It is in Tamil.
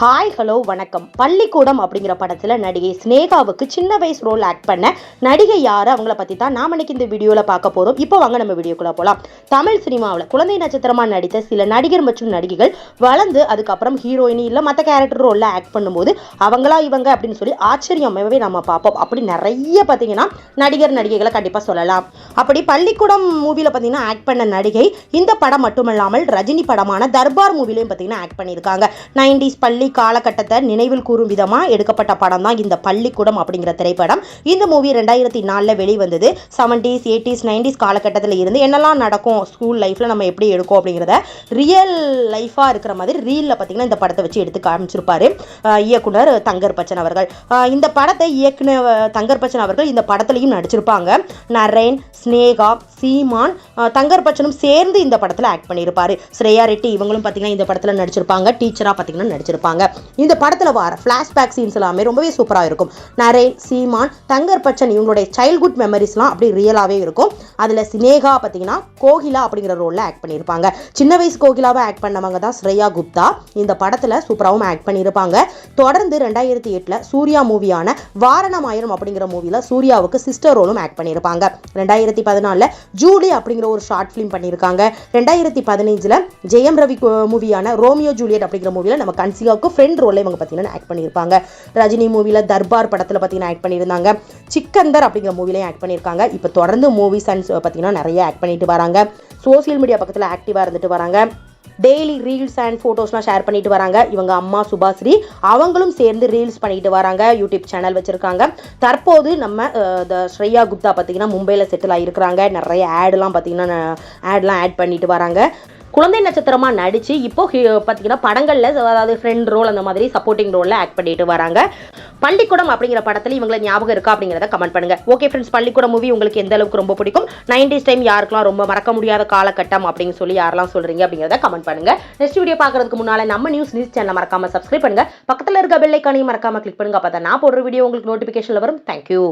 ஹாய் ஹலோ வணக்கம். பள்ளிக்கூடம் அப்படிங்கிற படத்தில் நடிகை ஸ்னேகாவுக்கு சின்ன வயசு ரோல் ஆக்ட் பண்ண நடிகை யார், அவங்கள பற்றி தான் நாம் இன்னைக்கு இந்த வீடியோவில் பார்க்க போகிறோம். இப்போ வாங்க நம்ம வீடியோக்குள்ளே போகலாம். தமிழ் சினிமாவில் குழந்தை நட்சத்திரமாக நடித்த சில நடிகர் மற்றும் நடிகைகள் வளர்ந்து அதுக்கப்புறம் ஹீரோயினி இல்லை மற்ற கேரக்டர் ரோலில் ஆக்ட் பண்ணும்போது அவங்களா இவங்க அப்படின்னு சொல்லி ஆச்சரியமாகவே நம்ம பார்ப்போம். அப்படி நிறைய பார்த்தீங்கன்னா நடிகர் நடிகைகளை கண்டிப்பாக சொல்லலாம். அப்படி பள்ளிக்கூடம் மூவியில் பார்த்தீங்கன்னா ஆக்ட் பண்ண நடிகை இந்த படம் மட்டுமில்லாமல் ரஜினி படமான தர்பார் மூவிலையும் பார்த்தீங்கன்னா ஆக்ட் பண்ணியிருக்காங்க. 90s பள்ளி காலகட்டத்தை நினைவில் கூறும் விதமா எடுக்கப்பட்ட படம் தான் இந்த பள்ளிக்கூடம் அப்படிங்கிற திரைப்படம். இந்த மூவி 2004 வெளிவந்தது. 70s 80s 90s காலகட்டத்தில் இருந்து என்னெல்லாம் நடக்கும் ஸ்கூல் லைஃப்ல நம்ம எப்படி எடுக்கும் அப்படிங்கிறத ரியல் லைஃபா இருக்கிற மாதிரி ரீல்ல பார்த்தீங்கன்னா இந்த படத்தை வச்சு எடுத்து காமிச்சிருப்பாரு இயக்குனர் தங்கர் பச்சன் அவர்கள். இந்த படத்தை இயக்குன தங்கர் பச்சன் அவர்கள் இந்த படத்திலையும் நடிச்சிருப்பாங்க. நரேன், ஸ்னேகா, சீமான், தங்கர் பச்சனும் சேர்ந்து இந்த படத்தில் ஆக்ட் பண்ணியிருப்பாரு. ஸ்ரேயா ரெட்டி இவங்களும் பார்த்தீங்கன்னா இந்த படத்தில் நடிச்சிருப்பாங்க. டீச்சரா பார்த்தீங்கன்னா நடிச்சிருப்பாங்க. இந்த படத்துல வர ஃபிளாஷ்பேக் சீன்ஸ் எல்லாமே ரொம்பவே சூப்பரா இருக்கும். நரேன், சீமான், தங்கர் பச்சன் இவங்களுடைய சைல்ட்ஹுட் மெமரிஸ்லாம் அப்படி ரியலாவே இருக்கும். அதுல சினேகா பார்த்தீங்கன்னா கோகிலா அப்படிங்கிற ரோல்ல ஆக்ட் பண்ணியிருப்பாங்க. சின்ன வயசு கோகிலாவை ஆக்ட் பண்ணவங்க தான் ஸ்ரேயா குப்தா. இந்த படத்துல சூப்பராகவும் ஆக்ட் பண்ணியிருப்பாங்க. தொடர்ந்து 2008 சூர்யா மூவியான வாரணமாயிரம் அப்படிங்கிற மூவில சூர்யாவுக்கு சிஸ்டர் ரோலும் ஆக்ட் பண்ணியிருப்பாங்க. 2014 ஜூலி அப்படிங்கிற ஒரு ஷார்ட் ஃபிலிம் பண்ணியிருக்காங்க. 2015 ஜெயம் ரவி மூவியான ரோமியோ ஜூலியட் அப்படிங்கிற மூவில நம்ம கன்சிகாவுக்கு ஃப்ரெண்ட் ரோல்ல இவங்க பார்த்தீங்கன்னா ஆக்ட் பண்ணியிருப்பாங்க. ரஜினி மூவில தர்பார் படத்தில் பார்த்தீங்கன்னா ஆக்ட் பண்ணியிருந்தாங்க. சிக்கந்தர் அப்படிங்கிற மூவிலையும் ஆக்ட் பண்ணியிருக்காங்க. இப்போ தொடர்ந்து மூவிஸ் அண்ட் பார்த்தீங்கன்னா நிறைய ஆக்ட் பண்ணிட்டு வராங்க. சோசியல் மீடியா பக்கத்தில் ஆக்டிவாக இருந்துட்டு வராங்க. டெய்லி ரீல்ஸ் அண்ட் ஃபோட்டோஸ்லாம் ஷேர் பண்ணிட்டு வராங்க. இவங்க அம்மா சுபாஸ்ரீ அவங்களும் சேர்ந்து ரீல்ஸ் பண்ணிட்டு வராங்க. யூடியூப் சேனல் வச்சிருக்காங்க. தற்போது நம்ம ஸ்ரேயா குப்தா பார்த்தீங்கன்னா மும்பையில் செட்டில் ஆகிருக்கிறாங்க. நிறைய ஆட்லாம் பார்த்தீங்கன்னா ஆட் பண்ணிட்டு வராங்க. குழந்தை நட்சத்திரமாக நடித்து இப்போ பார்த்தீங்கன்னா படங்களில் அதாவது ஃப்ரெண்ட் ரோல் அந்த மாதிரி சப்போர்ட்டிங் ரோலில் ஆக்ட் பண்ணிட்டு வராங்க. பள்ளிக்கூடம் அப்படிங்கிற படத்தில் இவங்களை ஞாபகம் இருக்கா அப்படிங்கிறத கமெண்ட் பண்ணுங்க. ஓகே ஃப்ரெண்ட்ஸ், பள்ளிக்கூடம் மூவி உங்களுக்கு எந்த அளவுக்கு ரொம்ப பிடிக்கும், 90s டைம் யாருக்கெல்லாம் ரொம்ப மறக்க முடியாத காலகட்டம் அப்படின்னு சொல்லி யாரெல்லாம் சொல்றீங்க அப்படிங்கிறத கமெண்ட் பண்ணுங்க. நெக்ஸ்ட் வீடியோ பார்க்கறதுக்கு முன்னால நம்ம நியூஸ் சேனலை மறக்காம சப்ஸ்கிரைப் பண்ணுங்க. பக்கத்தில் இருக்க பெல் ஐகானையும் மறக்காம கிளிக் பண்ணுங்க. அப்போ தான் நான் போடுற வீடியோ உங்களுக்கு நோட்டிஃபிகேஷன்ல வரும். தேங்க்யூ.